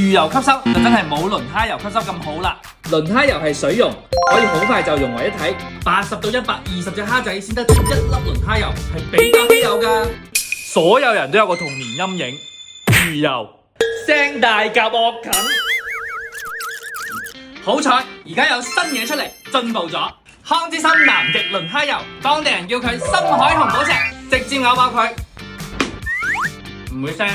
魚油吸收就真係冇輪蝦油吸收咁好啦。輪蝦油係水溶，可以好快就融為一體。80到120隻蝦仔先得出1粒輪蝦油，係比較稀有噶。所有人都有個童年陰影，魚油聲大夾惡啃。好彩而家有新嘢出嚟，進步咗。康之森南極輪蝦油，當地人叫佢深海紅寶石，直接咬爆佢，唔會腥，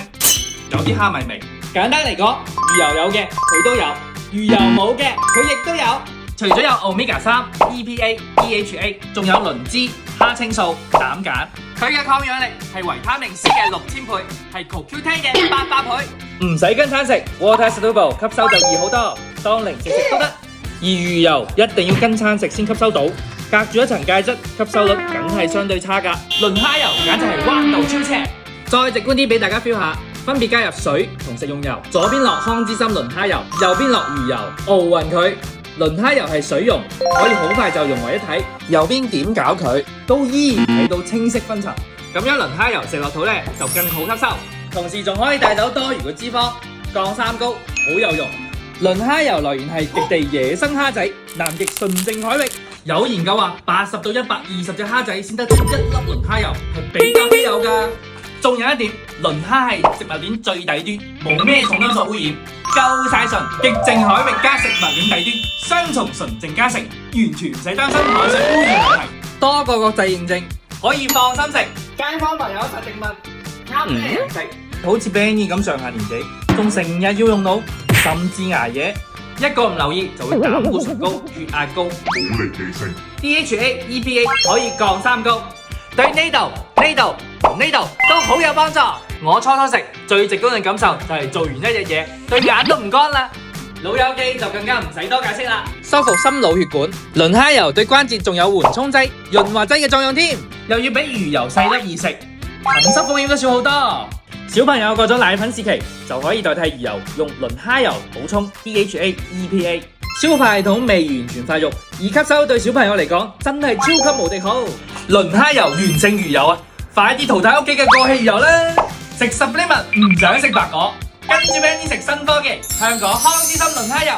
有啲蝦米味。簡單嚟講，魚油有嘅佢都有，魚油冇嘅佢亦都有。除咗有 Omega 3、EPA、DHA， 仲有磷脂、蝦青素、膽鹼。佢嘅抗氧力係維他命 C 嘅6000倍，係 CoQ10 嘅800倍。唔使跟餐食 ，Water Soluble 吸收就易好多，當零食食都得。而魚油一定要跟餐食先吸收到，隔住一層芥質，吸收率梗係相對差㗎。輪蝦油簡直係彎道超車。再直觀啲俾大家 feel 下，分別加入水同食用油，左邊落康之森輪蝦油，右邊落魚油，熬勻佢。輪蝦油係水溶，可以好快就融為一體。右邊點攪佢，都依然睇到清晰分層。咁樣輪蝦油食落肚呢，就更好吸收，同時仲可以帶走多餘嘅脂肪，降三高，好有用。輪蝦油來源係極地野生蝦仔，南極純淨海域。有研究話，80到120隻蝦仔先得出1粒輪蝦油，係比較稀有㗎。仲有一點，輪蝦係食物鏈最底端，冇咩重金屬污染，夠晒純，極淨海域加食物鏈底端，雙重純淨加成，完全唔使擔心海水污染問題。多個國際認證，可以放心食。街坊朋友實定問，啱咩人食？好似 Benny 咁上下年紀，仲成日要用腦，甚至捱夜，一個唔留意就會膽固醇高、血壓高。冇離記性 DHA、EPA 可以降三高，對呢度同呢度都好有幫助。我初食最直觀嘅感受就係做完一日嘢，對眼都唔乾啦。老友記就更加唔使多解釋啦。修復心腦血管，輪蝦油對關節仲有緩衝劑、潤滑劑嘅作用添，又要比魚油細粒易食，痕濕風險都少好多。小朋友過咗奶粉時期，就可以代替魚油，用輪蝦油補充 DHA、EPA。消化系統未完全發育，而吸收對小朋友嚟講真係超級無敵好。輪蝦油完勝魚油啊！快啲淘汰屋企嘅過氣魚油啦！食 supplement 唔想食白果，跟住 Benny 食新科技，香港康之森輪蝦油。